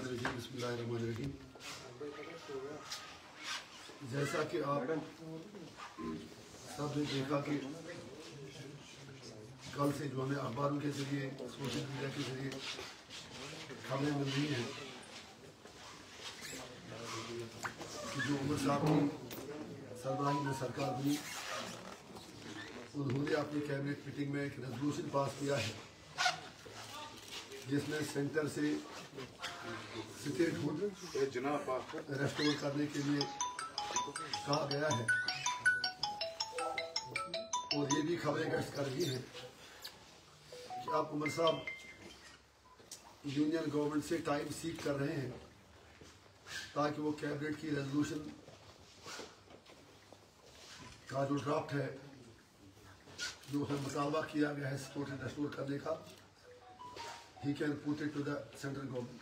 बिस्मिल्लाहिर्रहमानिर्रहीम। जैसा कि आप सब ने देखा कि कल से जो हमें अखबारों के जरिए सोशल मीडिया के जरिए खबरें मिल रही हैं कि जो उमर साहब की सरबराही में सरकार बनी, उन्होंने अपनी कैबिनेट मीटिंग में एक रेजोल्यूशन पास किया है जिसमें सेंटर से स्टेटहुड रेस्टोर करने के लिए कहा गया है। और ये भी खबरें गश्त कर रही हैं कि आप उमर साहब यूनियन गवर्नमेंट से टाइम सीक कर रहे हैं ताकि वो कैबिनेट की रेजोल्यूशन का जो ड्राफ्ट है जो उसमें मुतालबा किया गया है स्पोर्ट रेस्टोर करने का, he can put it to the central government.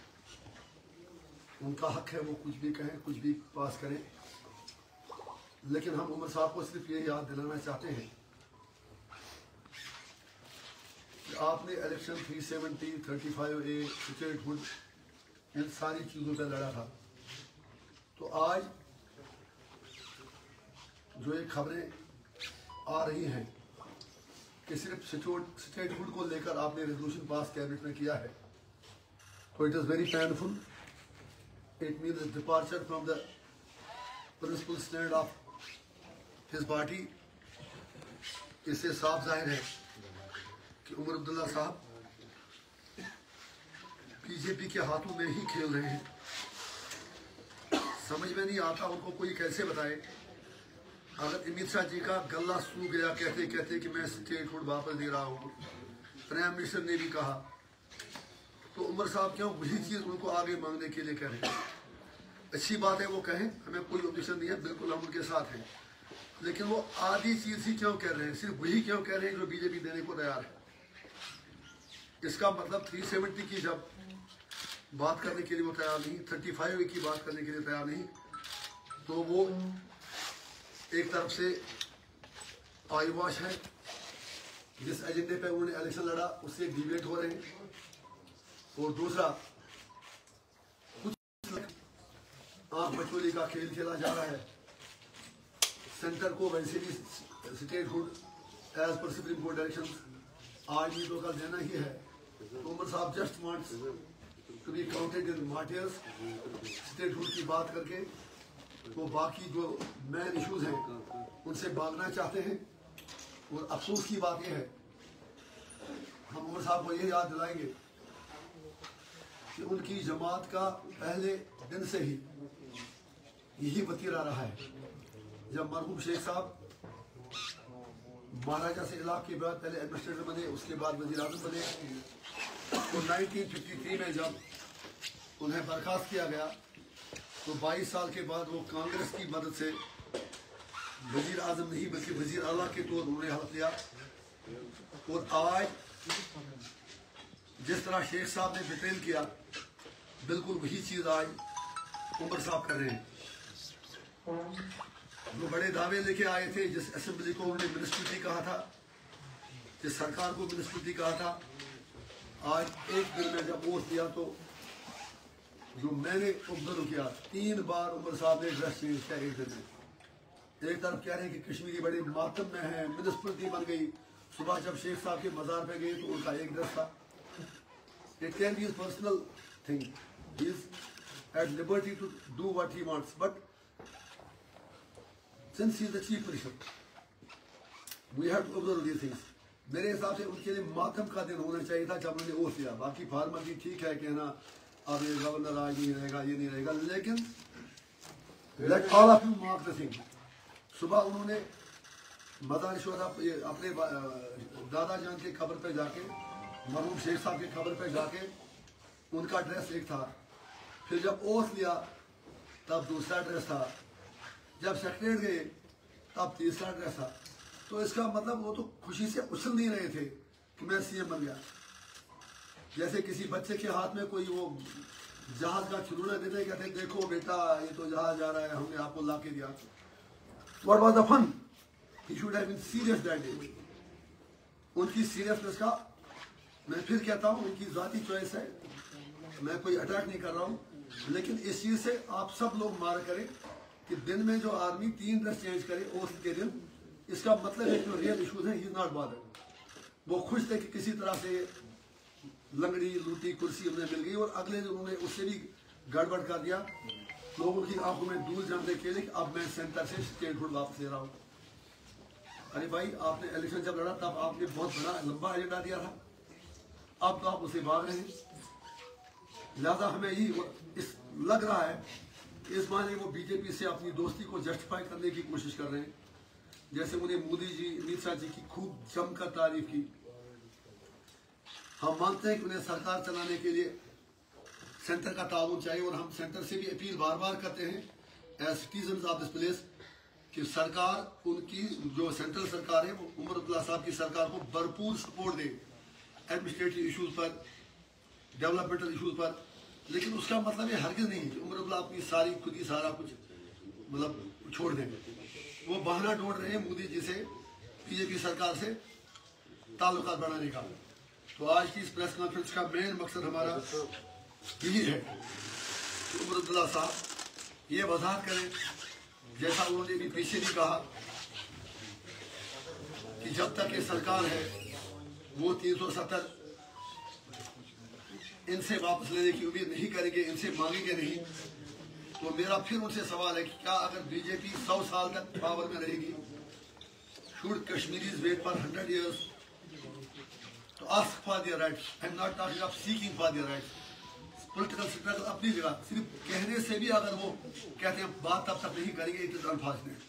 उनका हक है वो कुछ भी कहें, कुछ भी पास करें, लेकिन हम उमर साहब को सिर्फ ये याद दिलाना चाहते हैं कि आपने इलेक्शन 370, 35A, स्टेटहुड इन सारी चीज़ों पर लड़ा था। तो आज जो ये खबरें आ रही हैं कि सिर्फ स्टेटहुड को लेकर आपने रेजोल्यूशन पास कैबिनेट में किया है, तो it is very painful. It means departure from the principal stand of his party. इससे साफ जाहिर है कि उमर अब्दुल्ला साहब बीजेपी के हाथों में ही खेल रहे हैं। समझ में नहीं आता उनको कोई कैसे बताए। अगर अमित शाह जी का गला सूख गया कहते कहते कि मैं स्टेटहुड वापस दे रहा हूँ, प्राइम मिनिस्टर ने भी कहा, तो उमर साहब क्यों वही चीज़ उनको आगे मांगने के लिए कह रहे हैं। अच्छी बात है वो कहें, हमें कोई ऑब्जेक्शन नहीं है, बिल्कुल हम उनके साथ हैं, लेकिन वो आधी चीज़ ही क्यों कह रहे हैं, सिर्फ वही क्यों कह रहे हैं जो बीजेपी देने को तैयार है। इसका मतलब 370 की जब बात करने के लिए वो तैयार नहीं, 35A की बात करने के लिए तैयार नहीं, तो वो एक तरफ से आई वॉश है। जिस एजेंडे पे उन्होंने इलेक्शन लड़ा उससे डिबेट हो रहे हैं, और दूसरा कुछ आंख बचोली का खेल खेला जा रहा है। सेंटर को वैसे भी statehood as per supreme court direction आज भी तो कल देना ही है। तो उमर साहब just wants to be counted in martyrs. Statehood की बात करके वो बाकी जो मेन इश्यूज हैं उनसे भागना चाहते हैं। और अफसोस की बात यह है, हम उमर साहब को ये याद दिलाएंगे कि उनकी जमात का पहले दिन से ही यही वतीरा रहा है। जब मरहूम शेख साहब महाराजा से इलाके के बाद पहले एडमिनिस्ट्रेटर बने, उसके बाद वज़ीर आज़म बने, तो 1953 में जब उन्हें बर्खास्त किया गया तो 22 साल के बाद वो कांग्रेस की मदद से वज़ीर आज़म नहीं बल्कि वज़ीर आला के तौर उन्होंने हल्फ लिया। और आज जिस तरह शेख साहब ने डिटेल किया, बिल्कुल वही चीज़ आज उमर साहब कर रहे हैं। जो बड़े दावे लेके आए थे, जिस असेंबली को उन्होंने मिनिस्ट्रिटी कहा था, जिस सरकार को मिनिस्ट्रिटी कहा था, आज एक दिन में जब वोट दिया तो जो मैंने ऑब्जर्व किया 3 बार उमर साहब ने ड्रेस चेंज किया एक दिन में। एक तरफ कह रहे हैं कि कश्मीरी बड़े मातम में है, मिनिस्ट्रिटी बन गई। सुबह जब शेख साहब के मज़ार पे गए तो उनका एक ड्रेस था। It can be personal thing, he is at liberty to do what he wants, but since he is the chief minister we have to observe these things. मेरे हिसाब से उनके लिए मातम का दिन होना चाहिए था जब उन्होंने ओथ लिया। बाकी फॉर्मलिटी ठीक है कहना अब ये गवर्नर आज नहीं रहेगा, ये नहीं रहेगा, लेकिन let all of you mark the thing. सुबह उन्होंने मज़ार शोहदा अपने दादा जान के खबर पे जाके, मरहूम शेख साहब के खबर पे जाके उनका ड्रेस एक था, फिर जब ओथ लिया तब दूसरा ड्रेस था, जब सेक्रेटरीट गए तब तीसरा ड्रेस था। तो इसका मतलब वो तो खुशी से उछल नहीं रहे थे कि मैं सीएम बन गया। जैसे किसी बच्चे के हाथ में कोई वो जहाज का खिलौना देते, कहते देखो बेटा ये तो जहाज जा रहा है, हमने आपको ला के दिया। What was the fun? He should have been serious that day. उनकी सीरियसनेस का मैं फिर कहता हूँ, उनकी ज़ाती चॉइस है, मैं कोई अटैक नहीं कर रहा हूँ। लेकिन इस चीज से आप सब लोग मार करें कि दिन में जो आदमी 3 ड्रेस चेंज करे औसत के दिन, इसका मतलब है जो रियल इशूज है, इज नॉट बॉदर। वो खुश थे कि किसी तरह से लंगड़ी लूटी कुर्सी उन्हें मिल गई, और अगले दिन उन्होंने उससे भी गड़बड़ कर दिया, लोगों की आंखों में धूल जमने के लिए कि अब मैं सेंटर से स्टेटहुड वापस ले रहा हूँ। अरे भाई, आपने इलेक्शन जब लड़ा तब आपने बहुत बड़ा लंबा एजेंडा दिया था, अब तो आप उसे भाग रहे हैं। लिहाजा हमें यही इस लग रहा है कि इस माने वो बीजेपी से अपनी दोस्ती को जस्टिफाई करने की कोशिश कर रहे हैं। जैसे उन्हें मोदी जी, अमित शाह जी की खूब जमकर तारीफ की। हम मानते हैं कि उन्हें सरकार चलाने के लिए सेंटर का ताउन चाहिए, और हम सेंटर से भी अपील बार बार करते हैं as citizen of this place कि सरकार, उनकी जो सेंट्रल सरकार है, वो उमर अब्दुल्ला साहब की सरकार को भरपूर सपोर्ट दे एडमिनिस्ट्रेटिव इशूज पर, डेवलपमेंटल इशूज पर। लेकिन उसका मतलब ये हरगिज नहीं है कि उमर अब्दुल्ला अपनी सारी खुद ही सारा कुछ मतलब छोड़ देंगे। वो बहाना ढूंढ रहे हैं मोदी जी से, बीजेपी सरकार से ताल्लुकात बढ़ाने का। तो आज की इस प्रेस कॉन्फ्रेंस का मेन मकसद हमारा यही है कि उमर अब्दुल्ला साहब ये वजाहत करें, जैसा उन्होंने भी पीछे भी कहा कि जब तक ये सरकार है वो 370 इनसे वापस लेने की उम्मीद नहीं करेंगे, इनसे मांगेंगे नहीं। तो मेरा फिर उनसे सवाल है कि क्या अगर बीजेपी 100 साल तक पावर में रहेगी, should Kashmiris wait for 100 years to ask for their rights? I'm not talking of seeking for their rights. Political struggle अपनी जगह, सिर्फ कहने से भी अगर वो कहते हैं बात तब तक नहीं करेंगे, इट इज अनफॉर्चुनेट।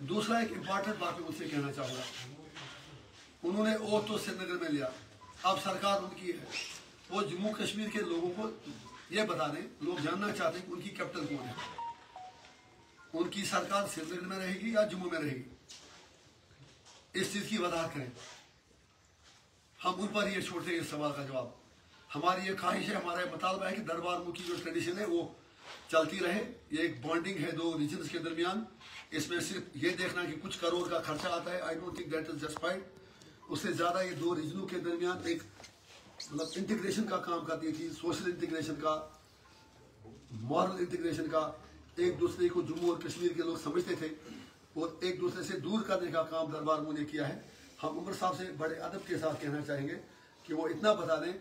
दूसरा एक इम्पॉर्टेंट बात मैं उनसे कहना चाहूँगा, उन्होंने ओथ तो श्रीनगर में लिया, अब सरकार उनकी है, वो जम्मू कश्मीर के लोगों को ये बता दें, लोग जानना चाहते हैं कि उनकी कैपिटल कौन है, उनकी सरकार श्रीनगर में रहेगी या जम्मू में रहेगी, इस चीज की वजाहत करें। हम उन पर ये छोड़ते हैं इस सवाल का जवाब। हमारी ये ख्वाहिश है, हमारा मुतालबा है कि दरबार मुखी जो ट्रेडिशन है वो चलती रहे। ये एक बॉन्डिंग है दो रीजन्स के दरमियान, इसमें सिर्फ ये देखना कि कुछ करोड़ का खर्चा आता है, I don't think that is justified. उससे ज्यादा ये दो रीजनों के दरमियान एक मतलब इंटीग्रेशन का काम करती थी, सोशल इंटीग्रेशन का, मॉरल इंटीग्रेशन का। एक दूसरे को जम्मू और कश्मीर के लोग समझते थे और एक दूसरे से दूर करने का काम दरबार मुखी ने किया है। हम उमर साहब से बड़े अदब के साथ कहना चाहेंगे कि वो इतना बता दें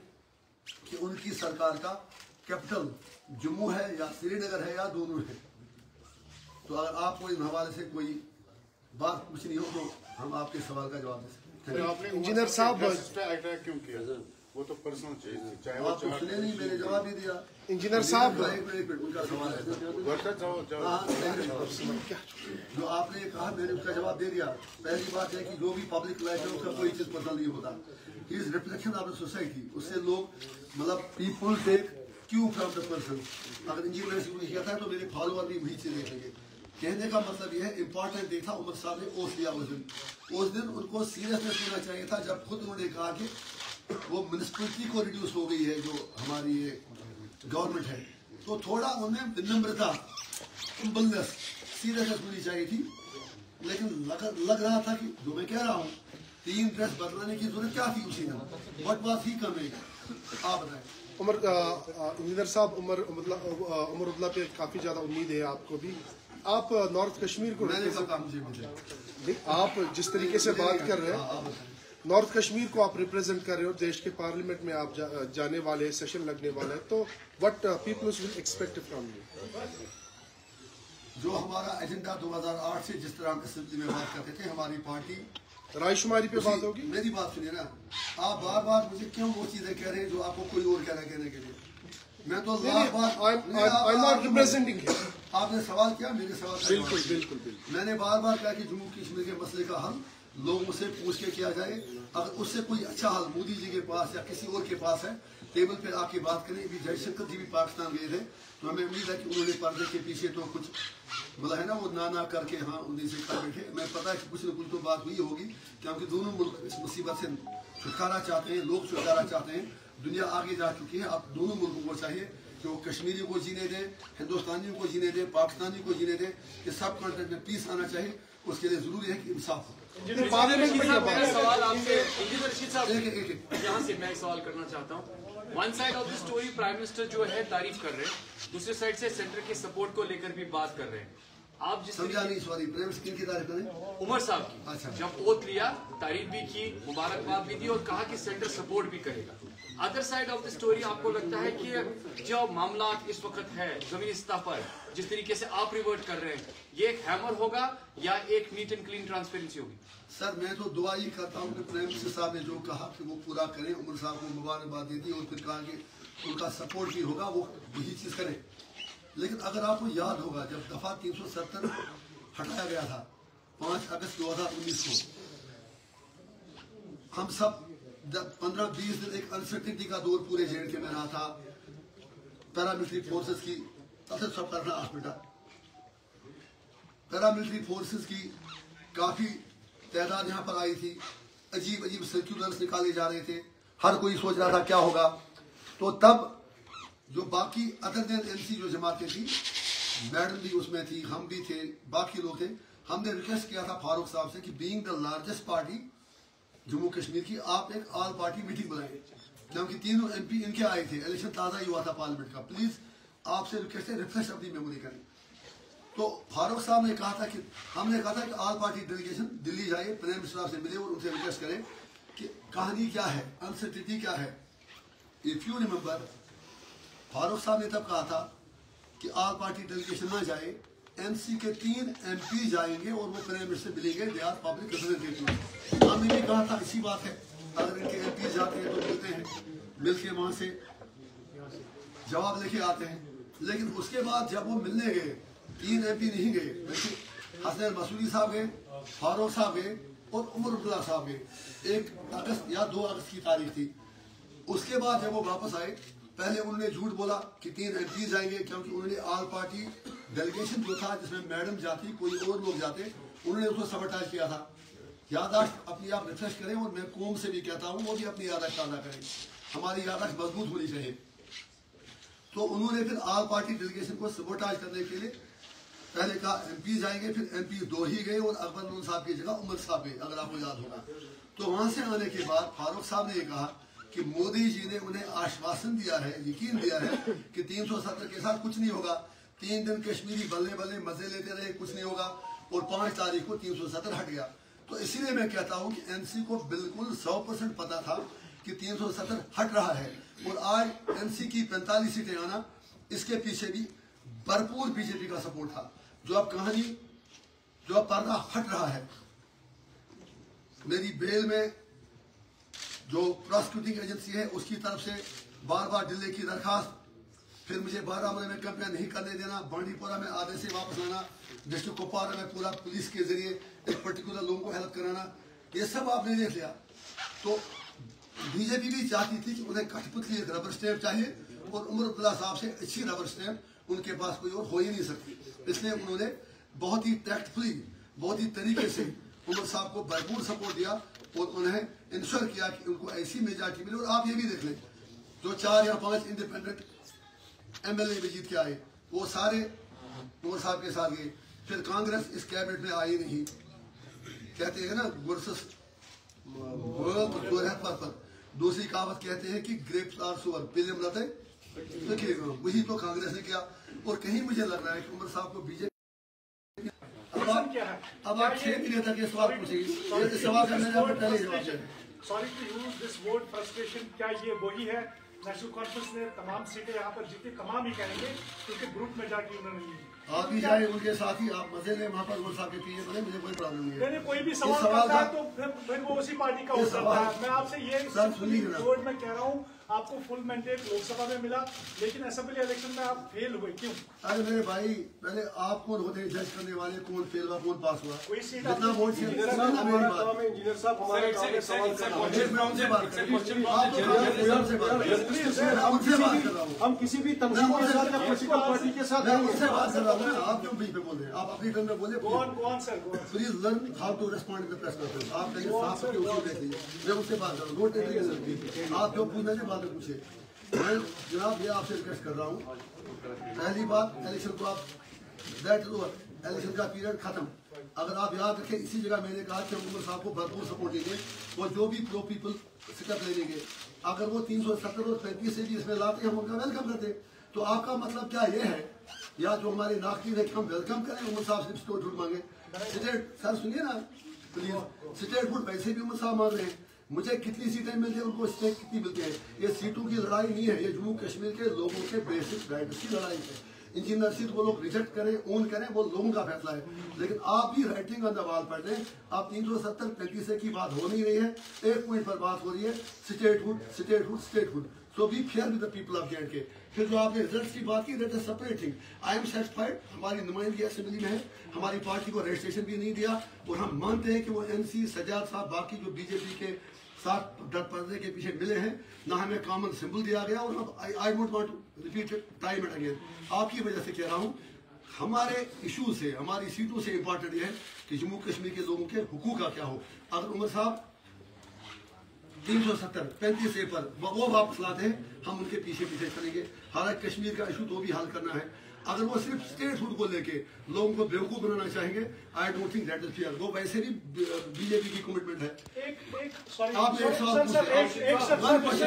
कि उनकी सरकार का कैपिटल जम्मू है या श्रीनगर है या दोनों है। तो अगर आपको इन हवाले से कोई बात पूछनी हो तो हम आपके सवाल का जवाब दे सकते हैं। इंजीनियर साहब क्यों किया? वो तो पर्सनल चीज है, चाहे वो आप पूछने नहीं, मैंने जवाब दे दिया। इंजीनियर साहब उनका सवाल है जो आपने कहा, मैंने उसका जवाब दे दिया। पहली बात है कि जो भी पब्लिक लाइफ है उसका कोई चीज पसंद नहीं होता, is reflection of the society. उससे लोग मतलब people take cue from the person. अगर इंजीनियर से कुछ किया था तो मेरे फॉलोअर भी वही चीज देखेंगे। कहने का मतलब यह है, इंपॉर्टेंट देखा उमर साहब ने ओथ लिया उस दिन उनको सीरियसनेस लेना चाहिए था जब खुद उन्होंने कहा कि वो म्युनिसिपलिटी को रिड्यूस हो गई है जो हमारी ये गवर्नमेंट है। तो थोड़ा उन्हें विनम्रता, हम्बलनेस, सीरियसनेस मिलनी चाहिए थी। लेकिन लग रहा था कि जो मैं कह रहा हूँ, 3 ड्रेस बदलाने की जरूरत क्या थी उसी दिन, व्हाट वाज ही कमिंग, आप बताएं। इंजीनियर साहब, उमर अब्दुल्ला पे काफी ज्यादा उम्मीद है आपको भी। आप नॉर्थ कश्मीर को आप जिस तरीके से बात कर रहे हैं, नॉर्थ कश्मीर को आप रिप्रेजेंट कर रहे हो, देश के पार्लियामेंट में आप जाने वाले, सेशन लगने वाला है, तो what peoples will expect from you? जो हमारा एजेंडा 2008 से जिस तरह हम असेंबली में बात करते थे, हमारी पार्टी रायशुमारी पे बात होगी। मेरी बात सुनिए ना, आप बार बार मुझे क्यों वो चीजें कह रहे हैं जो आपको कोई और कह रहा है कहने के लिए। मैं तो आपने सवाल किया, मेरे सवाल बिल्कुल मैंने बार बार कहा कि जम्मू कश्मीर के मसले का हल लोगों से पूछ के किया जाए। अगर उससे कोई अच्छा हल मोदी जी के पास या किसी और के पास है, टेबल पे आके बात करें। अभी जयशंकर जी भी पाकिस्तान गए थे, तो हमें उम्मीद है कि उन्होंने पर्दे के पीछे तो कुछ बोला है ना, वो ना करके हाँ उन्हीं से कर बैठे। मैं पता है कि कुछ न कुछ तो बात हुई होगी, क्योंकि दोनों मुल्क इस मुसीबत से छुटकारा चाहते हैं, लोग छुटकारा चाहते हैं, दुनिया आगे जा चुकी है। अब दोनों मुल्कों को चाहिए कि वो कश्मीरियों को जीने दें, हिंदुस्तानियों को जीने दें, पाकिस्तानियों को जीने दें, कि सब कॉन्टिनेंट में पीस आना चाहिए। उसके लिए जरूरी है कि इंसाफ हो। पार्लियामेंट में सवाल आपसे इंजीनियर रशीद साहब, यहाँ से मैं एक सवाल करना चाहता हूँ। One side of the story prime minister जो है तारीफ कर रहे हैं, दूसरे साइड से सेंटर के सपोर्ट को लेकर भी बात कर रहे हैं। आप जिस समझा नहीं, सॉरी, प्राइम मिनिस्टर किनकी तारीफ करें? उमर साहब की। अच्छा। जब ओथ लिया, तारीफ भी की, मुबारकबाद भी दी और कहा कि सेंटर सपोर्ट भी करेगा। Other side of the story आपको लगता है कि जो मामला इस वक्त है जमीनी सतह पर, जिस तरीके से आप रिवर्ट कर रहे हैं, ये एक हैमर होगा या एक नीट एंड क्लीन ट्रांसपेरेंसी होगी? सर, मैं तो दुआ ही करता हूँ कि प्राइम मिनिस्टर साहब ने जो कहा कि वो पूरा करें। उमर साहब को मुबारकबाद दी थी और फिर कहा कि उनका सपोर्ट भी होगा, वो वही चीज करें। लेकिन अगर आपको याद होगा, जब दफा 370 हटाया गया था 5 अगस्त 2019 को, हम सब 15-20 दिन एक अनसर्टिनिटी का दौर पूरे जेल में रहा था। पैरामिलिट्री फोर्सेस की सबसे सब करना हॉस्पिटल, पैरामिलिट्री फोर्सेस की काफी तादाद यहाँ पर आई थी। अजीब अजीब सर्कुलर्स निकाले जा रहे थे, हर कोई सोच रहा था क्या होगा। तो तब जो बाकी अदर देन एमसी जो जमातें थी, मैडम भी उसमें थी, हम भी थे, बाकी लोग थे, हमने रिक्वेस्ट किया था फारूक साहब से कि being the largest party Jammu Kashmir की, आप एक ऑल पार्टी मीटिंग बुलाएं। क्योंकि तीनों एमपी इनके आए थे, इलेक्शन ताजा ही हुआ था पार्लियामेंट का। प्लीज आपसे रिक्वेस्ट है, रिफ्रेश अपनी मेमोरी करें। तो फारूक साहब ने कहा था कि हमने कहा था कि ऑल पार्टी डेलीगेशन दिल्ली जाए, प्राइम मिनिस्टर साहब से मिले और उनसे रिक्वेस्ट करें कि कहानी क्या है, अनसर्टिनिटी क्या है। इफ यू रिमेंबर, फारूक साहब ने तब कहा था कि ऑल पार्टी डेलीगेशन ना जाए, एमसी के 3 एमपी जाएंगे और वो प्राइम मिनिस्टर मिलेंगे, दे आर पब्लिक रिप्रेजेंटेटिव। हमने भी कहा था इसी बात है, अगर इनके एमपी जाते हैं तो मिलते हैं, मिलके वहां से जवाब लेके आते हैं। लेकिन उसके बाद जब वो मिलने गए, 3 एमपी नहीं गए, बल्कि हसन मसूदी साहब गए, फारूक साहब गए और उमर अब्दुल्ला साहब गए। 1 अगस्त या 2 अगस्त की तारीख थी। उसके बाद जब वो वापस आए, पहले उन्होंने झूठ बोला कि 3 एमपी जाएंगे, क्योंकि उन्होंने ऑल पार्टी डेलीगेशन जो था जिसमें मैडम जाती, कोई और लोग जाते, उन्होंने उसको सबटाइज किया था। यादाश्त अपनी आप रिफ्रेश करें, और मैं कौम से भी कहता हूँ वो भी अपनी यादाश्त ताज़ा करें, हमारी यादाश्त मजबूत होनी चाहिए। तो उन्होंने फिर ऑल पार्टी डेलीगेशन को सबोटाज करने के लिए पहले कहा एमपी जाएंगे, फिर एमपी 2 ही गए और अकबर नून साहब की जगह उमर साहब गए, अगर आपको याद होगा। तो वहां से आने के बाद फारूक साहब ने ये कहा कि मोदी जी ने उन्हें आश्वासन दिया है, यकीन दिया है कि 370 के साथ कुछ नहीं होगा। 3 दिन कश्मीरी बल्ले बल्ले मजे लेते रहे, कुछ नहीं होगा, और 5 तारीख को 370 हट गया। तो इसीलिए मैं कहता हूं कि एनसी को बिल्कुल 100% पता था कि 370 हट रहा है, और आज एनसी की 45 सीटें आना, इसके पीछे भी भरपूर बीजेपी का सपोर्ट था। जो अब कहानी, जो अब पर्दा हट रहा है, मेरी बेल में जो प्रोसिक्यूटिंग एजेंसी है उसकी तरफ से बार बार डिले की दरखास्त, फिर मुझे बारामूला में कैंपेन नहीं करने देना, बांडीपोरा में आधे से वापस आना, डिस्ट्रिक्ट कुपवारा में पूरा पुलिस के जरिए एक पर्टिकुलर लोगों को हेल्प कराना, ये सब आपने देख लिया। तो बीजेपी भी चाहती थी कि उन्हें कठपुतली एक रबर स्टैंप चाहिए, और उमर अब्दुल्ला साहब से अच्छी रबर स्टैंप उनके पास कोई और हो ही नहीं सकती। इसलिए उन्होंने बहुत ही टैक्टफुली, बहुत ही तरीके से उमर साहब को भरपूर सपोर्ट दिया और उन्हें इंश्योर किया कि उनको ऐसी मेजॉरिटी मिले। और आप ये भी देख लें, जो 4 या 5 इंडिपेंडेंट एमएलए भी जीत के आए, वो सारे उमर साहब के साथ गए। फिर कांग्रेस इस कैबिनेट में आई नहीं, कहते हैं ना वर्सेस पर। दूसरी कहावत कहते हैं कि ग्रेप्स आर सोअर, पिल्म लते वही तो कांग्रेस ने किया। और कहीं मुझे लग रहा है कि उमर साहब को बीजेपी, अब आप 6 महीने तक ये सवाल पूछेगी, इस सवाल का मेरे आपको पहले जवाब चाहिए। Sorry to use this word frustration, क्या ये वही है? नेशनल कॉन्फ्रेंस ने तमाम सीटें यहाँ पर जीती, तमाम ही कहेंगे, क्योंकि ग्रुप में जाके उन्होंने ली। आप भी जाए उनके साथ ही, आप मजे लें वहाँ पर, उमर साहब के पीछे बने, मुझे कोई प्रॉब्लम नहीं है। कोई भी सवाल करता है तो फिर वो उसी पार्टी का हो सकता है। मैं आपसे ये वर्ड में कह रहा हूँ, आपको फुल मैंडेट लोकसभा में मिला, लेकिन असेंबली इलेक्शन में आप फेल हुए, क्यों? अरे मेरे भाई, पहले आप कौन होते हैं जज करने वाले, कौन फेल हुआ, कौन पास हुआ? जितना वोट से इंजीनियर साहब हमारे हम किसी भी तंजीम के साथ या पॉलिटिकल पार्टी के साथ उनसे बात कर रहा हूँ। आप क्यों बीच में बोल रहे हैं? आप अपनी टर्म में बोले। Please learn how to respond to the press conference. आप कहीं साफ करके उसी देख लीजिए, मैं उससे बात कर रहा हूँ। आप जो पूछना चाहिए बात पूछे। मैं जनाब ये आपसे रिक्वेस्ट कर रहा हूँ, पहली बात, इलेक्शन को आप दैट इलेक्शन का पीरियड खत्म, अगर आप याद रखें, इसी जगह मैंने कहा कि हम उमर साहब को भरपूर सपोर्ट देंगे, वो जो भी प्रो पीपल स्टेप ले लेंगे। अगर वो 370 और 35 से भी इसमें लाते हम उनका वेलकम करते। तो आपका मतलब क्या ये है, या जो हमारे नागरिक है कि हम वेलकम करें उमर साहब से स्टेट फूड मांगे? स्टेट सर सुनिए ना प्लीज, स्टेट फूड वैसे भी उमर साहब मांग रहे हैं। मुझे कितनी सीटें मिलती है, उनको स्टेक कितनी मिलती है? ये सीटों की लड़ाई नहीं है, ये जम्मू कश्मीर के लोगों के बेसिक राइट्स की लड़ाई है। इंजीनियर सीट वो लोग रिजेक्ट करें, ओन करें, वो लोगों का फैसला है। लेकिन आप भी राइटिंग ऑन द वॉल पढ़ लें, आप 370-35 की बात हो नहीं रही है, एक पॉइंट पर बात हो रही है statehood, statehood, statehood. So be fair with the people of J&K। फिर जो आपने रिजल्ट की बात की, that is separate thing. I am satisfied, हमारी नुमाइंदगी असेंबली में है, हमारी पार्टी को रजिस्ट्रेशन भी नहीं दिया, और हम मानते हैं कि वो MC सज्जाद साहब बाकी जो BJP के साथ डर पर्दे के पीछे मिले हैं, ना हमें कॉमन सिंबल दिया गया, और I would want to repeat it time and again. आपकी वजह से कह रहा हूँ, हमारे इशू से, हमारी सीटों से इम्पोर्टेंट ये है कि जम्मू कश्मीर के लोगों के हुकूक का क्या हो। अगर उमर साहब 370-35 पर वो वापस लाते हैं, हम उनके पीछे पीछे चलेंगे। हालांकि कश्मीर का इशू तो भी हल करना है। अगर वो सिर्फ स्टेट फूड को लेके लोगों को बेवकूफ बनाना चाहेंगे, I don't think that is fair. वो वैसे भी BJP की कमिटमेंट है। आपने एक सवाल पूछा,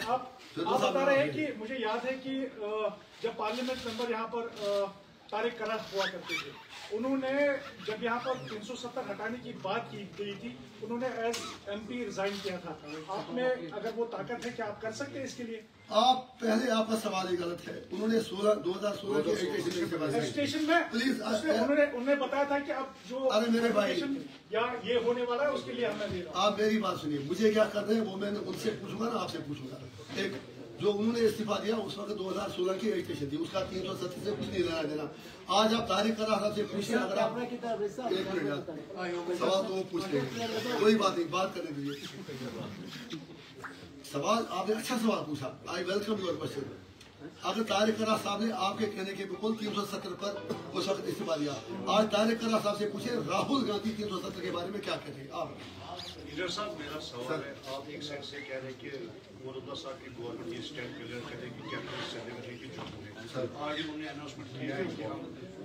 आप बता रहे हैं कि मुझे याद है कि जब पार्लियामेंट मेंबर यहाँ पर तारिक करार हुआ करते थे, उन्होंने जब यहाँ पर 370 हटाने की बात की गई थी, उन्होंने एज MP रिजाइन किया था। आप में अगर वो ताकत है कि आप कर सकते हैं इसके लिए? आप पहले आपका सवाल ही गलत है। उन्होंने 2016 के रजिस्ट्रेशन में प्लीज उन्होंने बताया था कि अब जो अरे मेरे भाई या ये होने वाला है उसके लिए हमें दे रहा। आप मेरी बात सुनिए, मुझे क्या करते हैं वो मैं उनसे पूछूंगा ना, आपसे पूछूंगा। एक जो उन्होंने इस्तीफा दिया उस वक्त 2016 की रजिस्ट्रेशन थी, उसका 370 से कुछ नहीं लेना देना। आज आप तारिक करार साहब से पूछिए, अगर आप एक मिनट सवाल तो वो पूछ लेंगे, कोई बात नहीं, बात करने दीजिए। सवाल आपने अच्छा सवाल पूछा, आई वेलकम योर क्वेश्चन। अगर तारिक करार साहब ने आपके कहने के बिल्कुल 370 पर उस वक्त इस्तीफा दिया, आज तारिक करार साहब से पूछे राहुल गांधी 370 के बारे में क्या कहते हैं आप? लीडर साहब, मेरा सवाल है, आप एक साइड से कह रहे हैं कि मुरुद्दा साहब की गवर्नमेंट ये स्टैंड क्लियर करे कि कैप्टन सेलिब्रिटी की जॉब है। आज उन्होंने अनाउंसमेंट किया है कि हम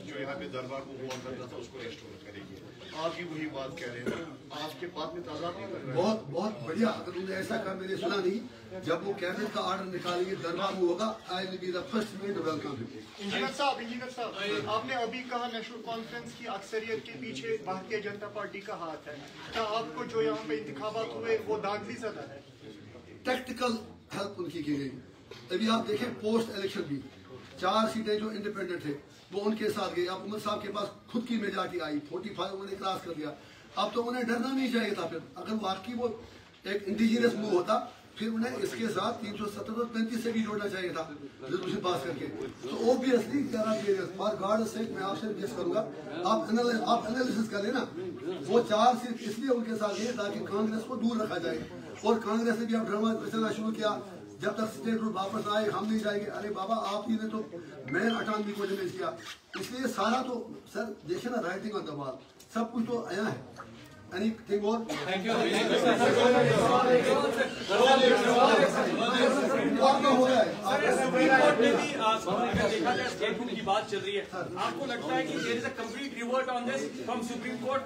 जो यहाँ पे दरबार को हुआ करता था उसको रेस्टोर करेंगे। आप ही वही बात कह रहे हैं, आपके बात में ताज़ा नहीं कर रहे हैं। बहुत बहुत बढ़िया। अगर उन्होंने ऐसा कहा, मैंने सुना नहीं, जब वो कैबिनेट का ऑर्डर निकालेंगे दरबार में होगा, I will be the first man to welcome him. Engineer साहब, आपने अभी कहा नेशनल कॉन्फ्रेंस की अक्सरियत के पीछे भारतीय जनता पार्टी का हाथ है। क्या आपको जो यहाँ पे इंतखाबात हुए वो दागली सदा है? टेक्निकल हेल्प उनकी की गई। अभी आप देखें पोस्ट इलेक्शन भी 4 सीटें जो इंडिपेंडेंट थे वो उनके साथ गई। अब उमर साहब के पास खुद की मेजॉरिटी आई, 45 उन्होंने क्रॉस कर दिया। अब तो उन्हें डरना नहीं चाहिए था। फिर अगर वाकई वो एक इंडिजिनियस मूव होता, फिर उन्हें इसके साथ 370 और 35 से भी जोड़ना चाहिए था रेजोल्यूशन पास करके। तो ऑब्वियसली फॉर गॉड सेक मैं आपसे रिक्वेस्ट करूंगा, आप एनालिसिस कर लेना। वो 4 सीट इसलिए उनके साथ गए ताकि कांग्रेस को दूर रखा जाए, और कांग्रेस ने भी अब ड्रामा चलना शुरू किया, जब तक स्टेट रूट वापस आए हम नहीं जाएंगे। अरे बाबा, आप ही ने तो मैन अटानवी को डिमेज किया। इसलिए सारा तो सर देखिए ना, राइटिंग ऑन द वॉल, सब कुछ तो आया है। Anything more? Thank you. की बात चल रही है, आपको लगता है कि there is a complete revert on this from supreme court?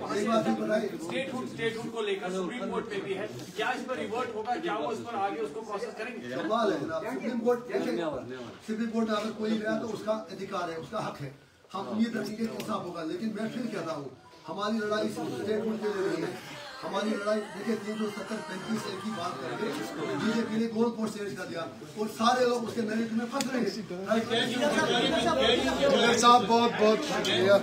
Statehood को लेकर सुप्रीम कोर्ट में भी है, क्या इस पर रिवर्ट होगा? क्या वो इस पर आगे उसको प्रोसेस करेंगे? सवाल है सुप्रीम कोर्ट में अगर कोई गया तो उसका अधिकार है, उसका हक है, हम उम्मीद रखेंगे कि इंसाफ होगा। लेकिन मैं फिर कहता हूँ, हमारी लड़ाई स्टेटहुड के लिए नहीं है, हमारी लड़ाई देखिए 370-35 की बात करके BJP ने गोल पोस्ट चेंज कर दिया, और सारे लोग उसके नैरेटिव में फंस रहे हैं। साहब बहुत बहुत शुक्रिया।